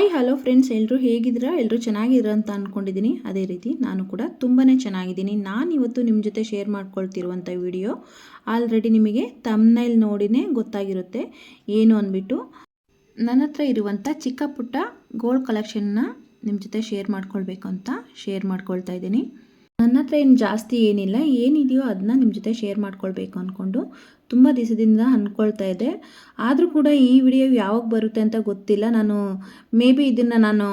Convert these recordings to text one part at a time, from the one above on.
Hi hello friends, ಎಲ್ಲರೂ ಹೇಗಿದ್ದೀರಾ? ಎಲ್ಲರೂ ಚೆನ್ನಾಗಿದ್ದೀರಾ ಅಂತ ಅಂದ್ಕೊಂಡಿದ್ದೀನಿ. ಅದೇ ರೀತಿ ನಾನು ಕೂಡ ತುಂಬಾ ಚೆನ್ನಾಗಿದ್ದೀನಿ. ನಾನು ಇವತ್ತು ನಿಮ್ಮ ಜೊತೆ ಶೇರ್ ಮಾಡ್ಕೊಳ್ತಿರುವಂಥ ವಿಡಿಯೋ ಆಲ್ರೆಡಿ ನಿಮಗೆ ಥಂಬ್ನೈಲ್ ನೋಡಿನೇ ಗೊತ್ತಾಗಿರುತ್ತೆ ಏನು ಅಂದ್ಬಿಟ್ಟು. ನನ್ನ ಹತ್ರ ಇರುವಂಥ ಚಿಕ್ಕ ಪುಟ್ಟ ಗೋಲ್ಡ್ ಕಲೆಕ್ಷನ್ನ ನಿಮ್ಮ ಜೊತೆ ಶೇರ್ ಮಾಡ್ಕೊಳ್ಬೇಕು ಅಂತ ಶೇರ್ ಮಾಡ್ಕೊಳ್ತಾ ಇದ್ದೀನಿ. ನನ್ನ ಹತ್ರ ಏನು ಜಾಸ್ತಿ ಏನಿಲ್ಲ, ಏನಿದೆಯೋ ಅದನ್ನ ನಿಮ್ಮ ಜೊತೆ ಶೇರ್ ಮಾಡ್ಕೊಳ್ಬೇಕು ಅಂದ್ಕೊಂಡು ತುಂಬ ದಿವಸದಿಂದ ಅಂದ್ಕೊಳ್ತಾ ಇದ್ದೆ. ಆದರೂ ಕೂಡ ಈ ವಿಡಿಯೋ ಯಾವಾಗ ಬರುತ್ತೆ ಅಂತ ಗೊತ್ತಿಲ್ಲ. ಮೇ ಬಿ ಇದನ್ನು ನಾನು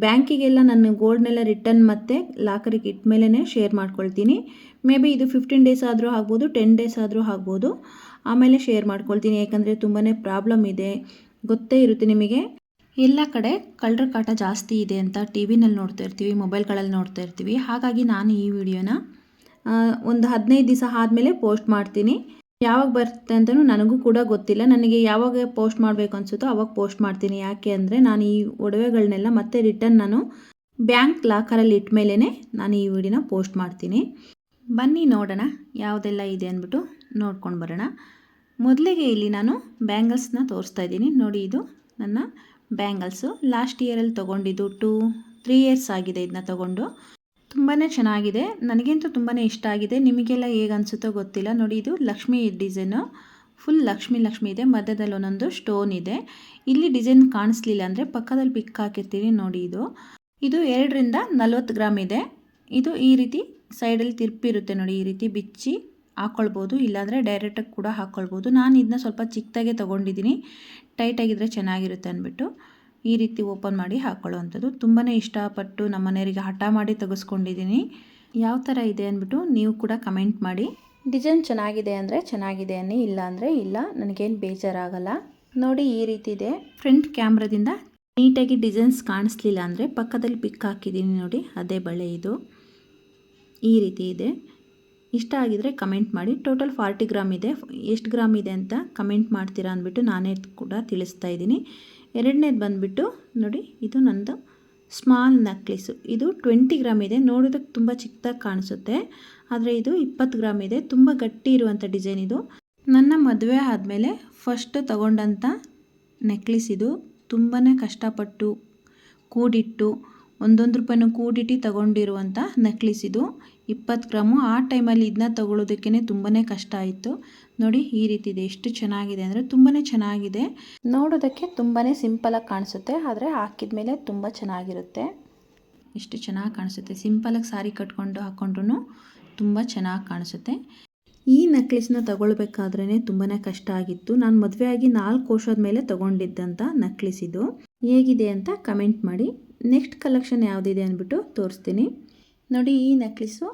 ಬ್ಯಾಂಕಿಗೆಲ್ಲ ನನ್ನ ಗೋಲ್ಡ್ನೆಲ್ಲ ರಿಟರ್ನ್ ಮತ್ತು ಲಾಕರಿಗೆ ಇಟ್ಟ ಮೇಲೇ ಶೇರ್ ಮಾಡ್ಕೊಳ್ತೀನಿ. ಮೇ ಬಿ ಇದು 15 ಡೇಸ್ ಆದರೂ ಆಗ್ಬೋದು, 10 ಡೇಸ್ ಆದರೂ ಆಗ್ಬೋದು. ಆಮೇಲೆ ಶೇರ್ ಮಾಡ್ಕೊಳ್ತೀನಿ, ಯಾಕಂದರೆ ತುಂಬಾ ಪ್ರಾಬ್ಲಮ್ ಇದೆ. ಗೊತ್ತೇ ಇರುತ್ತೆ ನಿಮಗೆ, ಎಲ್ಲ ಕಡೆ ಕಳ್ಳರ ಕಾಟ ಜಾಸ್ತಿ ಇದೆ ಅಂತ ಟಿ ವಿನಲ್ಲಿ ನೋಡ್ತಾ ಇರ್ತೀವಿ, ಮೊಬೈಲ್ಗಳಲ್ಲಿ ನೋಡ್ತಾ ಇರ್ತೀವಿ. ಹಾಗಾಗಿ ನಾನು ಈ ವಿಡಿಯೋನ ಒಂದು 15 ದಿವಸ ಆದಮೇಲೆ ಪೋಸ್ಟ್ ಮಾಡ್ತೀನಿ. ಯಾವಾಗ ಬರುತ್ತೆ ಅಂತಲೂ ನನಗೂ ಕೂಡ ಗೊತ್ತಿಲ್ಲ. ನನಗೆ ಯಾವಾಗ ಪೋಸ್ಟ್ ಮಾಡಬೇಕು ಅನಿಸುತ್ತೋ ಅವಾಗ ಪೋಸ್ಟ್ ಮಾಡ್ತೀನಿ. ಯಾಕೆ ಅಂದರೆ ನಾನು ಈ ಒಡವೆಗಳನ್ನೆಲ್ಲ ಮತ್ತೆ ರಿಟರ್ನ್ ನಾನು ಬ್ಯಾಂಕ್ ಲಾಕರಲ್ಲಿ ಇಟ್ಟ ಮೇಲೇ ನಾನು ಈ ವಿಡಿಯೋನ ಪೋಸ್ಟ್ ಮಾಡ್ತೀನಿ. ಬನ್ನಿ ನೋಡೋಣ ಯಾವುದೆಲ್ಲ ಇದೆ ಅಂದ್ಬಿಟ್ಟು ನೋಡ್ಕೊಂಡು ಬರೋಣ. ಮೊದಲಿಗೆ ಇಲ್ಲಿ ನಾನು ಬ್ಯಾಂಗಲ್ಸ್ನ ತೋರಿಸ್ತಾ ಇದ್ದೀನಿ. ನೋಡಿ, ಇದು ನನ್ನ ಬ್ಯಾಂಗಲ್ಸು ಲಾಸ್ಟ್ ಇಯರಲ್ಲಿ ತೊಗೊಂಡಿದ್ದು. 2-3 ಇಯರ್ಸ್ ಆಗಿದೆ ಇದನ್ನ ತೊಗೊಂಡು. ತುಂಬಾ ಚೆನ್ನಾಗಿದೆ, ನನಗಂತೂ ತುಂಬಾ ಇಷ್ಟ ಆಗಿದೆ. ನಿಮಗೆಲ್ಲ ಹೇಗೆ ಅನಿಸುತ್ತೋ ಗೊತ್ತಿಲ್ಲ. ನೋಡಿ, ಇದು ಲಕ್ಷ್ಮಿ ಡಿಸೈನು, ಫುಲ್ ಲಕ್ಷ್ಮಿ ಇದೆ. ಮಧ್ಯದಲ್ಲಿ ಒಂದೊಂದು ಸ್ಟೋನ್ ಇದೆ. ಇಲ್ಲಿ ಡಿಸೈನ್ ಕಾಣಿಸ್ಲಿಲ್ಲ ಅಂದರೆ ಪಕ್ಕದಲ್ಲಿ ಪಿಕ್ ಹಾಕಿರ್ತೀನಿ. ನೋಡಿ, ಇದು 2ರಿಂದ 40 ಗ್ರಾಮ್ ಇದೆ. ಇದು ಈ ರೀತಿ ಸೈಡಲ್ಲಿ ತಿರುಪಿರುತ್ತೆ ನೋಡಿ, ಈ ರೀತಿ ಬಿಚ್ಚಿ ಹಾಕ್ಕೊಳ್ಬೋದು, ಇಲ್ಲಾಂದರೆ ಡೈರೆಕ್ಟಾಗಿ ಕೂಡ ಹಾಕ್ಕೊಳ್ಬೋದು. ನಾನು ಇದನ್ನ ಸ್ವಲ್ಪ ಚಿಕ್ಕದಾಗೆ ತೊಗೊಂಡಿದ್ದೀನಿ, ಟೈಟಾಗಿದ್ದರೆ ಚೆನ್ನಾಗಿರುತ್ತೆ ಅಂದ್ಬಿಟ್ಟು ಈ ರೀತಿ ಓಪನ್ ಮಾಡಿ ಹಾಕ್ಕೊಳ್ಳೋವಂಥದ್ದು. ತುಂಬಾ ಇಷ್ಟಪಟ್ಟು ನಮ್ಮ ಮನೆಯವರಿಗೆ ಹಠ ಮಾಡಿ ತೆಗೆಸ್ಕೊಂಡಿದ್ದೀನಿ. ಯಾವ ಥರ ಇದೆ ಅಂದ್ಬಿಟ್ಟು ನೀವು ಕೂಡ ಕಮೆಂಟ್ ಮಾಡಿ. ಡಿಸೈನ್ ಚೆನ್ನಾಗಿದೆ ಅಂದರೆ ಚೆನ್ನಾಗಿದೆ ಅನ್ನಿ, ಇಲ್ಲ ಅಂದರೆ ಇಲ್ಲ, ನನಗೇನು ಬೇಜಾರಾಗಲ್ಲ. ನೋಡಿ, ಈ ರೀತಿ ಇದೆ. ಫ್ರಂಟ್ ಕ್ಯಾಮ್ರಾದಿಂದ ನೀಟಾಗಿ ಡಿಸೈನ್ಸ್ ಕಾಣಿಸ್ಲಿಲ್ಲ ಅಂದರೆ ಪಕ್ಕದಲ್ಲಿ ಪಿಕ್ ಹಾಕಿದ್ದೀನಿ ನೋಡಿ, ಅದೇ ಬಳೆ. ಇದು ಈ ರೀತಿ ಇದೆ. ಇಷ್ಟ ಆಗಿದರೆ ಕಮೆಂಟ್ ಮಾಡಿ. ಟೋಟಲ್ 40 ಗ್ರಾಮ್ ಇದೆ. ಎಷ್ಟು ಗ್ರಾಮ್ ಇದೆ ಅಂತ ಕಮೆಂಟ್ ಮಾಡ್ತೀರಾ ಅಂದ್ಬಿಟ್ಟು ನಾನೇ ಕೂಡ ತಿಳಿಸ್ತಾ ಇದ್ದೀನಿ. ಎರಡನೇದು ಬಂದುಬಿಟ್ಟು ನೋಡಿ, ಇದು ನನ್ನದು ಸ್ಮಾಲ್ ನೆಕ್ಲೆಸ್ಸು. ಇದು 20 ಗ್ರಾಮ್ ಇದೆ. ನೋಡೋದಕ್ಕೆ ತುಂಬ ಚಿಕ್ಕದಾಗಿ ಕಾಣಿಸುತ್ತೆ, ಆದರೆ ಇದು 20 ಗ್ರಾಮ್ ಇದೆ. ತುಂಬ ಗಟ್ಟಿ ಇರುವಂಥ ಡಿಸೈನ್ ಇದು. ನನ್ನ ಮದುವೆ ಆದಮೇಲೆ ಫಸ್ಟ್ ತಗೊಂಡಂಥ ನೆಕ್ಲೆಸ್ ಇದು. ತುಂಬಾ ಕಷ್ಟಪಟ್ಟು ಕೂಡಿಟ್ಟು ಒಂದೊಂದು ರೂಪಾಯಿನೂ ಕೂಡಿಟ್ಟು ತಗೊಂಡಿರುವಂಥ ನೆಕ್ಲೆಸ್ ಇದು. 20 ಗ್ರಾಮು. ಆ ಟೈಮಲ್ಲಿ ಇದನ್ನ ತಗೊಳ್ಳೋದಕ್ಕೇ ತುಂಬಾ ಕಷ್ಟ ಆಯಿತು. ನೋಡಿ, ಈ ರೀತಿ ಇದೆ. ಎಷ್ಟು ಚೆನ್ನಾಗಿದೆ ಅಂದರೆ ತುಂಬಾ ಚೆನ್ನಾಗಿದೆ. ನೋಡೋದಕ್ಕೆ ತುಂಬಾ ಸಿಂಪಲಾಗಿ ಕಾಣಿಸುತ್ತೆ, ಆದರೆ ಹಾಕಿದ ಮೇಲೆ ತುಂಬ ಚೆನ್ನಾಗಿರುತ್ತೆ. ಎಷ್ಟು ಚೆನ್ನಾಗಿ ಕಾಣಿಸುತ್ತೆ. ಸಿಂಪಲಾಗಿ ಸಾರಿ ಕಟ್ಕೊಂಡು ಹಾಕ್ಕೊಂಡ್ರೂ ತುಂಬ ಚೆನ್ನಾಗಿ ಕಾಣಿಸುತ್ತೆ. ಈ ನೆಕ್ಲೆಸ್ನ ತಗೊಳ್ಬೇಕಾದ್ರೇ ತುಂಬಾ ಕಷ್ಟ ಆಗಿತ್ತು. ನಾನು ಮದುವೆಯಾಗಿ 4 ವರ್ಷದ ಮೇಲೆ ತೊಗೊಂಡಿದ್ದಂಥ ನೆಕ್ಲೆಸ್ ಇದು. ಹೇಗಿದೆ ಅಂತ ಕಮೆಂಟ್ ಮಾಡಿ. ನೆಕ್ಸ್ಟ್ ಕಲೆಕ್ಷನ್ ಯಾವುದಿದೆ ಅಂದ್ಬಿಟ್ಟು ತೋರಿಸ್ತೀನಿ. ನೋಡಿ, ಈ necklace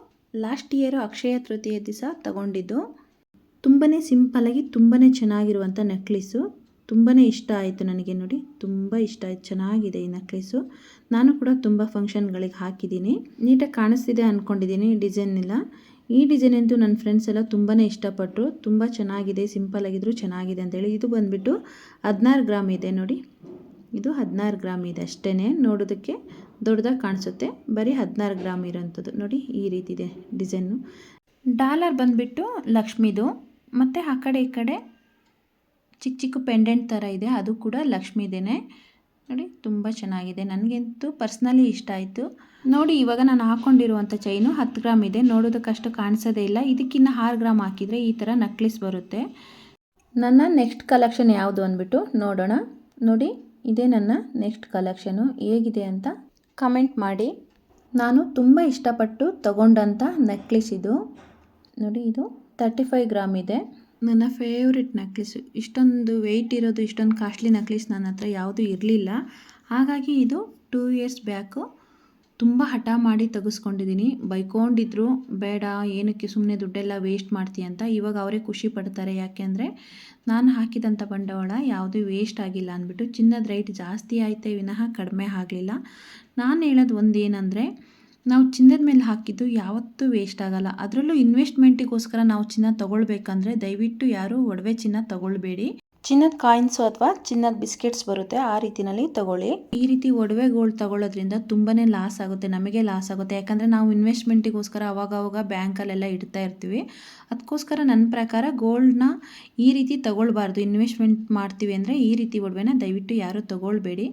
last year Akshaya Tritiya ದಿವಸ ತಗೊಂಡಿದ್ದು. ತುಂಬಾ ಸಿಂಪಲಾಗಿ ತುಂಬಾ ಚೆನ್ನಾಗಿರುವಂಥ ನೆಕ್ಲೆಸ್ಸು. ತುಂಬಾ ಇಷ್ಟ ಆಯಿತು ನನಗೆ. ನೋಡಿ, ತುಂಬ ಇಷ್ಟ ಆಯಿತು. ಚೆನ್ನಾಗಿದೆ ಈ ನೆಕ್ಲೆಸ್ಸು. ನಾನು ಕೂಡ ತುಂಬ ಫಂಕ್ಷನ್ಗಳಿಗೆ ಹಾಕಿದ್ದೀನಿ. ನೀಟಾಗಿ ಕಾಣಿಸ್ತಿದೆ ಅಂದ್ಕೊಂಡಿದ್ದೀನಿ. ಡಿಸೈನ್ ಇಲ್ಲ, ಈ ಡಿಸೈನ್ ಅಂತೂ ನನ್ನ ಫ್ರೆಂಡ್ಸ್ ಎಲ್ಲ ತುಂಬಾ ಇಷ್ಟಪಟ್ಟರು. ತುಂಬ ಚೆನ್ನಾಗಿದೆ, ಸಿಂಪಲಾಗಿದ್ದರೂ ಚೆನ್ನಾಗಿದೆ ಅಂತೇಳಿ. ಇದು ಬಂದುಬಿಟ್ಟು 16 ಗ್ರಾಮ್ ಇದೆ. ನೋಡಿ, ಇದು 16 ಗ್ರಾಮ್ ಇದೆ ಅಷ್ಟೇ. ನೋಡೋದಕ್ಕೆ ದೊಡ್ಡದಾಗಿ ಕಾಣಿಸುತ್ತೆ, ಬರೀ 16 ಗ್ರಾಮ್ ಇರೋಂಥದ್ದು. ನೋಡಿ, ಈ ರೀತಿ ಇದೆ ಡಿಸೈನು. ಡಾಲರ್ ಬಂದುಬಿಟ್ಟು ಲಕ್ಷ್ಮಿದು, ಮತ್ತು ಆ ಕಡೆ ಈ ಕಡೆ ಚಿಕ್ಕ ಚಿಕ್ಕ ಪೆಂಡೆಂಟ್ ಥರ ಇದೆ, ಅದು ಕೂಡ ಲಕ್ಷ್ಮಿದೇನೆ. ನೋಡಿ, ತುಂಬ ಚೆನ್ನಾಗಿದೆ. ನನಗಂತೂ ಪರ್ಸ್ನಲಿ ಇಷ್ಟ ಆಯಿತು. ನೋಡಿ, ಇವಾಗ ನಾನು ಹಾಕ್ಕೊಂಡಿರುವಂಥ ಚೈನು 10 ಗ್ರಾಮ್ ಇದೆ. ನೋಡೋದಕ್ಕಷ್ಟು ಕಾಣಿಸೋದೇ ಇಲ್ಲ. ಇದಕ್ಕಿಂತ 6 ಗ್ರಾಮ್ ಹಾಕಿದರೆ ಈ ಥರ ನೆಕ್ಲೆಸ್ ಬರುತ್ತೆ. ನನ್ನ ನೆಕ್ಸ್ಟ್ ಕಲೆಕ್ಷನ್ ಯಾವುದು ಅಂದ್ಬಿಟ್ಟು ನೋಡೋಣ. ನೋಡಿ, ಇದೇ ನನ್ನ ನೆಕ್ಸ್ಟ್ ಕಲೆಕ್ಷನು. ಹೇಗಿದೆ ಅಂತ ಕಮೆಂಟ್ ಮಾಡಿ. ನಾನು ತುಂಬ ಇಷ್ಟಪಟ್ಟು ತಗೊಂಡಂಥ ನೆಕ್ಲೆಸ್ ಇದು. ನೋಡಿ, ಇದು 35 ಗ್ರಾಮ್ ಇದೆ. ನನ್ನ ಫೇವ್ರೆಟ್ ನೆಕ್ಲೆಸ್ಸು. ಇಷ್ಟೊಂದು ವೆಯ್ಟ್ ಇರೋದು, ಇಷ್ಟೊಂದು ಕಾಸ್ಟ್ಲಿ ನೆಕ್ಲೆಸ್ ನನ್ನ ಹತ್ರ ಯಾವುದೂ ಇರಲಿಲ್ಲ. ಹಾಗಾಗಿ ಇದು 2 ಇಯರ್ಸ್ ಬ್ಯಾಕು ತುಂಬ ಹಠ ಮಾಡಿ ತೆಗೆಸ್ಕೊಂಡಿದ್ದೀನಿ. ಬೈಕೊಂಡಿದ್ರು, ಬೇಡ ಏನಕ್ಕೆ ಸುಮ್ಮನೆ ದುಡ್ಡೆಲ್ಲ ವೇಸ್ಟ್ ಮಾಡ್ತೀಯ ಅಂತ. ಇವಾಗ ಅವರೇ ಖುಷಿ ಪಡ್ತಾರೆ, ಯಾಕೆ ಅಂದರೆ ನಾನು ಹಾಕಿದಂಥ ಬಂಡವಾಳ ಯಾವುದೂ ವೇಸ್ಟ್ ಆಗಿಲ್ಲ ಅಂದ್ಬಿಟ್ಟು. ಚಿನ್ನದ ರೇಟ್ ಜಾಸ್ತಿ ಆಯಿತೇ ವಿನಃ ಕಡಿಮೆ ಆಗಲಿಲ್ಲ. ನಾನು ಹೇಳೋದು ಒಂದು ಏನಂದರೆ, ನಾವು ಚಿನ್ನದ ಮೇಲೆ ಹಾಕಿದ್ದು ಯಾವತ್ತೂ ವೇಸ್ಟ್ ಆಗೋಲ್ಲ. ಅದರಲ್ಲೂ ಇನ್ವೆಸ್ಟ್ಮೆಂಟಿಗೋಸ್ಕರ ನಾವು ಚಿನ್ನ ತೊಗೊಳ್ಬೇಕಂದ್ರೆ ದಯವಿಟ್ಟು ಯಾರೂ ಒಡವೆ ಚಿನ್ನ ತೊಗೊಳ್ಬೇಡಿ. ಚಿನ್ನದ ಕಾಯಿನ್ಸು ಅಥವಾ ಚಿನ್ನದ ಬಿಸ್ಕೆಟ್ಸ್ ಬರುತ್ತೆ, ಆ ರೀತಿಯಲ್ಲಿ ತಗೊಳ್ಳಿ. ಈ ರೀತಿ ಒಡವೆಗಳು ತಗೊಳ್ಳೋದ್ರಿಂದ ತುಂಬಾ ಲಾಸ್ ಆಗುತ್ತೆ, ನಮಗೆ ಲಾಸ್ ಆಗುತ್ತೆ. ಯಾಕಂದರೆ ನಾವು ಇನ್ವೆಸ್ಟ್ಮೆಂಟಿಗೋಸ್ಕರ ಅವಾಗವಾಗ ಬ್ಯಾಂಕಲ್ಲೆಲ್ಲ ಇಡ್ತಾ ಇರ್ತೀವಿ. ಅದಕ್ಕೋಸ್ಕರ ನನ್ನ ಪ್ರಕಾರ ಗೋಲ್ಡ್ನ ಈ ರೀತಿ ತಗೊಳ್ಬಾರ್ದು. ಇನ್ವೆಸ್ಟ್ಮೆಂಟ್ ಮಾಡ್ತೀವಿ ಅಂದರೆ ಈ ರೀತಿ ಒಡವೆನ ದಯವಿಟ್ಟು ಯಾರೂ ತಗೊಳ್ಬೇಡಿ.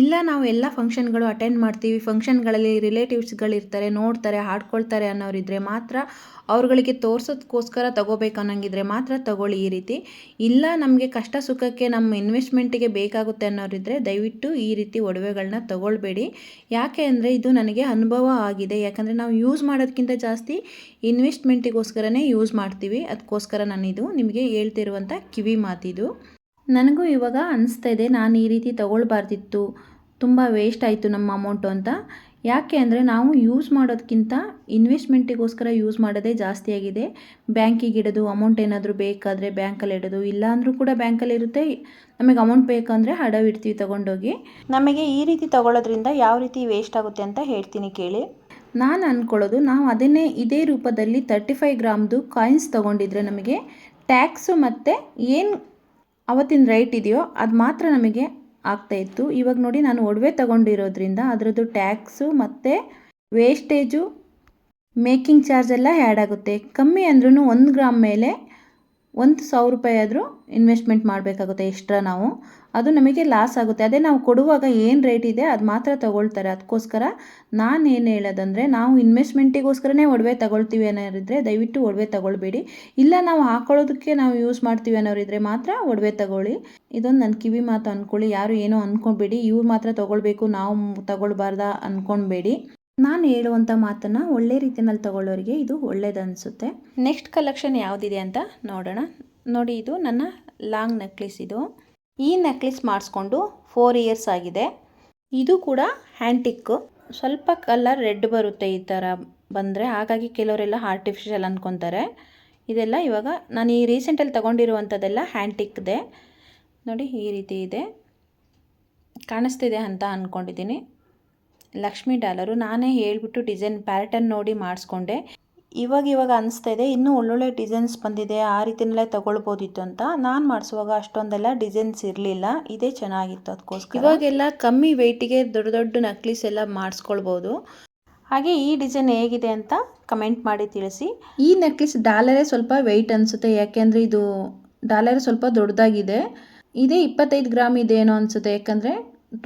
ಇಲ್ಲ ನಾವು ಎಲ್ಲ ಫಂಕ್ಷನ್ಗಳು ಅಟೆಂಡ್ ಮಾಡ್ತೀವಿ, ಫಂಕ್ಷನ್ಗಳಲ್ಲಿ ರಿಲೇಟಿವ್ಸ್ಗಳಿರ್ತಾರೆ, ನೋಡ್ತಾರೆ, ಹಾಡ್ಕೊಳ್ತಾರೆ ಅನ್ನೋರಿದ್ದರೆ ಮಾತ್ರ ಅವ್ರುಗಳಿಗೆ ತೋರ್ಸೋದಕ್ಕೋಸ್ಕರ ತಗೋಬೇಕು ಅನ್ನೋಂಗಿದ್ರೆ ಮಾತ್ರ ತಗೊಳ್ಳಿ ಈ ರೀತಿ. ಇಲ್ಲ ನಮಗೆ ಕಷ್ಟ ಸುಖಕ್ಕೆ ನಮ್ಮ ಇನ್ವೆಸ್ಟ್ಮೆಂಟಿಗೆ ಬೇಕಾಗುತ್ತೆ ಅನ್ನೋರಿದ್ದರೆ ದಯವಿಟ್ಟು ಈ ರೀತಿ ಒಡವೆಗಳನ್ನ ತಗೊಳ್ಬೇಡಿ. ಯಾಕೆ ಅಂದರೆ ಇದು ನನಗೆ ಅನುಭವ ಆಗಿದೆ. ಯಾಕಂದರೆ ನಾವು ಯೂಸ್ ಮಾಡೋದಕ್ಕಿಂತ ಜಾಸ್ತಿ ಇನ್ವೆಸ್ಟ್ಮೆಂಟಿಗೋಸ್ಕರನೇ ಯೂಸ್ ಮಾಡ್ತೀವಿ. ಅದಕ್ಕೋಸ್ಕರ ನಾನಿದು ನಿಮಗೆ ಹೇಳ್ತಿರುವಂಥ ಕಿವಿ ಮಾತಿದು. ನನಗೂ ಇವಾಗ ಅನಿಸ್ತಾ ಇದೆ, ನಾನು ಈ ರೀತಿ ತಗೊಳ್ಬಾರ್ದಿತ್ತು, ತುಂಬ ವೇಸ್ಟ್ ಆಯಿತು ನಮ್ಮ ಅಮೌಂಟು ಅಂತ. ಯಾಕೆ ಅಂದರೆ ನಾವು ಯೂಸ್ ಮಾಡೋದಕ್ಕಿಂತ ಇನ್ವೆಸ್ಟ್ಮೆಂಟಿಗೋಸ್ಕರ ಯೂಸ್ ಮಾಡೋದೇ ಜಾಸ್ತಿ ಆಗಿದೆ. ಬ್ಯಾಂಕಿಗೆ ಇಡೋದು, ಅಮೌಂಟ್ ಏನಾದರೂ ಬೇಕಾದರೆ ಬ್ಯಾಂಕಲ್ಲಿ ಇಡೋದು, ಇಲ್ಲ ಅಂದರೂ ಕೂಡ ಬ್ಯಾಂಕಲ್ಲಿ ಇರುತ್ತೆ. ನಮಗೆ ಅಮೌಂಟ್ ಬೇಕಂದರೆ ಅಡವಿಡ್ತೀವಿ ತೊಗೊಂಡೋಗಿ. ನಮಗೆ ಈ ರೀತಿ ತಗೊಳ್ಳೋದ್ರಿಂದ ಯಾವ ರೀತಿ ವೇಸ್ಟ್ ಆಗುತ್ತೆ ಅಂತ ಹೇಳ್ತೀನಿ ಕೇಳಿ. ನಾನು ಅಂದ್ಕೊಳ್ಳೋದು, ನಾವು ಅದನ್ನೇ ಇದೇ ರೂಪದಲ್ಲಿ 35 ಗ್ರಾಮ್ದು ಕಾಯಿನ್ಸ್ ತೊಗೊಂಡಿದ್ರೆ ನಮಗೆ ಟ್ಯಾಕ್ಸು ಮತ್ತು ಏನು ಅವತ್ತಿನ ರೇಟ್ ಇದೆಯೋ ಅದು ಮಾತ್ರ ನಮಗೆ ಆಗ್ತಾಯಿತ್ತು. ಇವಾಗ ನೋಡಿ, ನಾನು ಒಡವೆ ತಗೊಂಡಿರೋದ್ರಿಂದ ಅದರದ್ದು ಟ್ಯಾಕ್ಸು ಮತ್ತು ವೇಸ್ಟೇಜು, ಮೇಕಿಂಗ್ ಚಾರ್ಜ್ ಎಲ್ಲ ಆ್ಯಡ್ ಆಗುತ್ತೆ. ಕಮ್ಮಿ ಅಂದ್ರೂ 1 ಗ್ರಾಮ್ ಮೇಲೆ 1,000 ರೂಪಾಯಿ ಆದರೂ ಇನ್ವೆಸ್ಟ್ಮೆಂಟ್ ಮಾಡಬೇಕಾಗುತ್ತೆ ಎಕ್ಸ್ಟ್ರಾ ನಾವು. ಅದು ನಮಗೆ ಲಾಸ್ ಆಗುತ್ತೆ. ಅದೇ ನಾವು ಕೊಡುವಾಗ ಏನು ರೇಟ್ ಇದೆ ಅದು ಮಾತ್ರ ತೊಗೊಳ್ತಾರೆ. ಅದಕ್ಕೋಸ್ಕರ ನಾನು ಏನು ಹೇಳೋದಂದರೆ, ನಾವು ಇನ್ವೆಸ್ಟ್ಮೆಂಟಿಗೋಸ್ಕರನೇ ಒಡವೆ ತಗೊಳ್ತೀವಿ ಅನ್ನೋರಿದ್ದರೆ ದಯವಿಟ್ಟು ಒಡವೆ ತಗೊಳ್ಬೇಡಿ. ಇಲ್ಲ ನಾವು ಹಾಕೊಳ್ಳೋದಕ್ಕೆ ನಾವು ಯೂಸ್ ಮಾಡ್ತೀವಿ ಅನ್ನೋರಿದ್ದರೆ ಮಾತ್ರ ಒಡವೆ ತಗೊಳ್ಳಿ. ಇದೊಂದು ನನ್ನ ಕಿವಿ ಮಾತು ಅಂದ್ಕೊಳ್ಳಿ. ಯಾರು ಏನೋ ಅಂದ್ಕೊಬೇಡಿ, ಇವ್ರು ಮಾತ್ರ ತೊಗೊಳ್ಬೇಕು ನಾವು ತಗೊಳ್ಬಾರ್ದಾ ಅಂದ್ಕೊಳ್ಬೇಡಿ. ನಾನು ಹೇಳುವಂಥ ಮಾತನ್ನು ಒಳ್ಳೆ ರೀತಿಯಲ್ಲಿ ತಗೊಳ್ಳೋರಿಗೆ ಇದು ಒಳ್ಳೇದನ್ನಿಸುತ್ತೆ. ನೆಕ್ಸ್ಟ್ ಕಲೆಕ್ಷನ್ ಯಾವುದಿದೆ ಅಂತ ನೋಡೋಣ. ನೋಡಿ, ಇದು ನನ್ನ ಲಾಂಗ್ ನೆಕ್ಲೆಸ್. ಇದು ಈ ನೆಕ್ಲೆಸ್ ಮಾಡಿಸ್ಕೊಂಡು 4 ಇಯರ್ಸ್ ಆಗಿದೆ. ಇದು ಕೂಡ ಹ್ಯಾಂಟಿಕ್ಕು. ಸ್ವಲ್ಪ ಕಲರ್ ರೆಡ್ ಬರುತ್ತೆ ಈ ಥರ ಬಂದರೆ, ಹಾಗಾಗಿ ಕೆಲವರೆಲ್ಲ ಆರ್ಟಿಫಿಷಿಯಲ್ ಅಂದ್ಕೊತಾರೆ. ಇದೆಲ್ಲ ಇವಾಗ ನಾನು ಈ ರೀಸೆಂಟಲ್ಲಿ ತೊಗೊಂಡಿರುವಂಥದ್ದೆಲ್ಲ ಹ್ಯಾಂಟಿಕ್ದೆ. ನೋಡಿ, ಈ ರೀತಿ ಇದೆ, ಕಾಣಿಸ್ತಿದೆ ಅಂತ ಅಂದ್ಕೊಂಡಿದ್ದೀನಿ. ಲಕ್ಷ್ಮಿ ಡಾಲರು ನಾನೇ ಹೇಳಿಬಿಟ್ಟು ಡಿಸೈನ್ ಪ್ಯಾಟರ್ನ್ ನೋಡಿ ಮಾಡಿಸ್ಕೊಂಡೆ. ಇವಾಗ ಅನಿಸ್ತಾ ಇದೆ ಇನ್ನೂ ಒಳ್ಳೊಳ್ಳೆ ಡಿಸೈನ್ಸ್ ಬಂದಿದೆ, ಆ ರೀತಿಯಲ್ಲೇ ತೊಗೊಳ್ಬೋದಿತ್ತು ಅಂತ. ನಾನು ಮಾಡಿಸುವಾಗ ಅಷ್ಟೊಂದೆಲ್ಲ ಡಿಸೈನ್ಸ್ ಇರಲಿಲ್ಲ, ಇದೇ ಚೆನ್ನಾಗಿತ್ತು. ಅದಕ್ಕೋಸ್ಕರ ಇವಾಗೆಲ್ಲ ಕಮ್ಮಿ ವೆಯ್ಟಿಗೆ ದೊಡ್ಡ ದೊಡ್ಡ ನಕ್ಲೀಸ್ ಎಲ್ಲ ಮಾಡಿಸ್ಕೊಳ್ಬೋದು. ಹಾಗೆ ಈ ಡಿಸೈನ್ ಹೇಗಿದೆ ಅಂತ ಕಮೆಂಟ್ ಮಾಡಿ ತಿಳಿಸಿ. ಈ ನೆಕ್ಲೆಸ್ ಡಾಲರೇ ಸ್ವಲ್ಪ ವೆಯ್ಟ್ ಅನಿಸುತ್ತೆ, ಯಾಕೆಂದರೆ ಇದು ಡಾಲರೇ ಸ್ವಲ್ಪ ದೊಡ್ಡದಾಗಿದೆ. ಇದೇ 25 ಗ್ರಾಮ್ ಇದೆ ಏನೋ ಅನಿಸುತ್ತೆ, ಯಾಕಂದರೆ